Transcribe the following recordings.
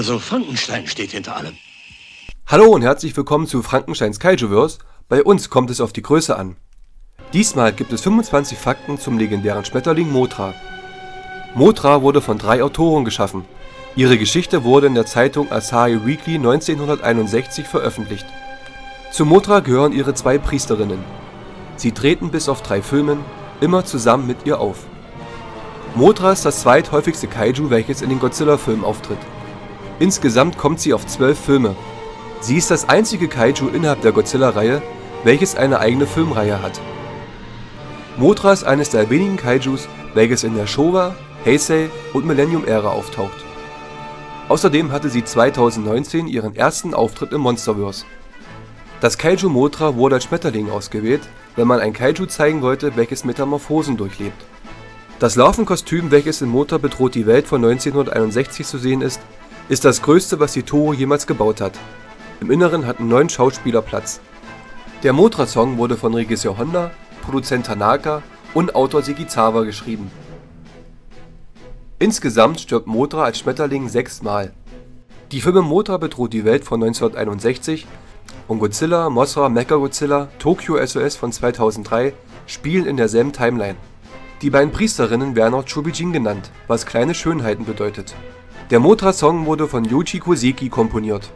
Also Frankenstein steht hinter allem. Hallo und herzlich willkommen zu Frankensteins Kaijuverse. Bei uns kommt es auf die Größe an. Diesmal gibt es 25 Fakten zum legendären Schmetterling Mothra. Mothra wurde von 3 Autoren geschaffen. Ihre Geschichte wurde in der Zeitung Asahi Weekly 1961 veröffentlicht. Zu Mothra gehören ihre 2 Priesterinnen. Sie treten bis auf 3 Filmen immer zusammen mit ihr auf. Mothra ist das zweithäufigste Kaiju, welches in den Godzilla-Filmen auftritt. Insgesamt kommt sie auf 12 Filme. Sie ist das einzige Kaiju innerhalb der Godzilla-Reihe, welches eine eigene Filmreihe hat. Mothra ist eines der wenigen Kaijus, welches in der Showa, Heisei und Millennium-Ära auftaucht. Außerdem hatte sie 2019 ihren ersten Auftritt im Monsterverse. Das Kaiju Mothra wurde als Schmetterling ausgewählt, wenn man ein Kaiju zeigen wollte, welches Metamorphosen durchlebt. Das Larvenkostüm, welches in Mothra bedroht die Welt von 1961 zu sehen ist das größte, was die Toho jemals gebaut hat. Im Inneren hatten 9 Schauspieler Platz. Der Mothra-Song wurde von Regisseur Honda, Produzent Tanaka und Autor Sekizawa geschrieben. Insgesamt stirbt Mothra als Schmetterling 6 Mal. Die Filme Mothra bedroht die Welt von 1961 und Godzilla, Mothra, Mechagodzilla, Tokyo SOS von 2003 spielen in derselben Timeline. Die beiden Priesterinnen werden auch Chobijin genannt, was kleine Schönheiten bedeutet. Der Mothra-Song wurde von Yuji Koseki komponiert.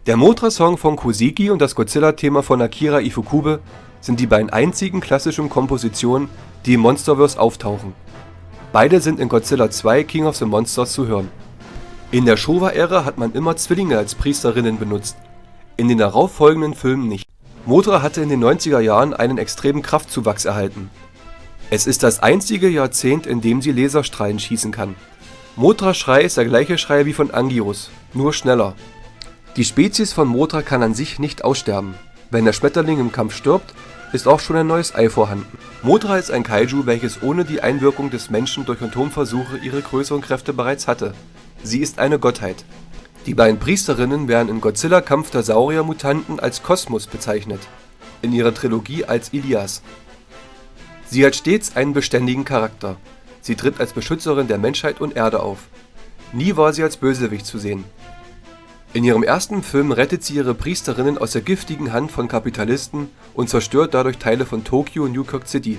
Der Mothra-Song von Koseki und das Godzilla-Thema von Akira Ifukube sind die beiden einzigen klassischen Kompositionen, die im Monsterverse auftauchen. Beide sind in Godzilla 2 King of the Monsters zu hören. In der Showa-Ära hat man immer Zwillinge als Priesterinnen benutzt, in den darauffolgenden Filmen nicht. Mothra hatte in den 90er Jahren einen extremen Kraftzuwachs erhalten. Es ist das einzige Jahrzehnt, in dem sie Laserstrahlen schießen kann. Mothras Schrei ist der gleiche Schrei wie von Anguirus, nur schneller. Die Spezies von Mothra kann an sich nicht aussterben. Wenn der Schmetterling im Kampf stirbt, ist auch schon ein neues Ei vorhanden. Mothra ist ein Kaiju, welches ohne die Einwirkung des Menschen durch Phantomversuche ihre größeren Kräfte bereits hatte. Sie ist eine Gottheit. Die beiden Priesterinnen werden in Godzilla Kampf der Saurier-Mutanten als Kosmos bezeichnet, in ihrer Trilogie als Ilias. Sie hat stets einen beständigen Charakter. Sie tritt als Beschützerin der Menschheit und Erde auf. Nie war sie als Bösewicht zu sehen. In ihrem ersten Film rettet sie ihre Priesterinnen aus der giftigen Hand von Kapitalisten und zerstört dadurch Teile von Tokio und New York City.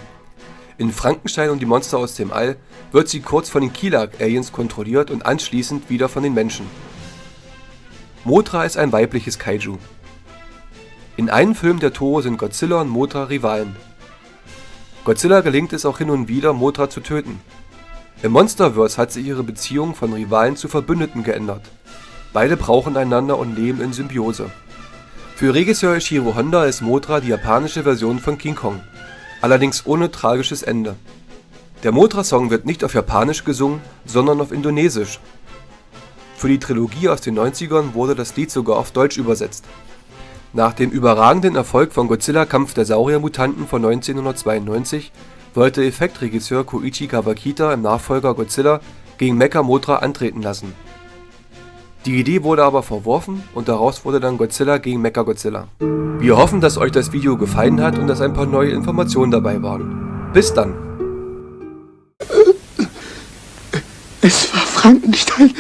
In Frankenstein und die Monster aus dem All wird sie kurz von den Kilag-Aliens kontrolliert und anschließend wieder von den Menschen. Mothra ist ein weibliches Kaiju. In einem Film der Toho sind Godzilla und Mothra Rivalen. Godzilla gelingt es auch hin und wieder, Mothra zu töten. Im Monsterverse hat sich ihre Beziehung von Rivalen zu Verbündeten geändert. Beide brauchen einander und leben in Symbiose. Für Regisseur Ishiro Honda ist Mothra die japanische Version von King Kong, allerdings ohne tragisches Ende. Der Mothra-Song wird nicht auf Japanisch gesungen, sondern auf Indonesisch. Für die Trilogie aus den 90ern wurde das Lied sogar auf Deutsch übersetzt. Nach dem überragenden Erfolg von Godzilla Kampf der Saurier-Mutanten von 1992 wollte Effektregisseur Koichi Kawakita im Nachfolger Godzilla gegen Mecha Mothra antreten lassen. Die Idee wurde aber verworfen und daraus wurde dann Godzilla gegen Mechagodzilla. Wir hoffen, dass euch das Video gefallen hat und dass ein paar neue Informationen dabei waren. Bis dann! Es war Frankenstein.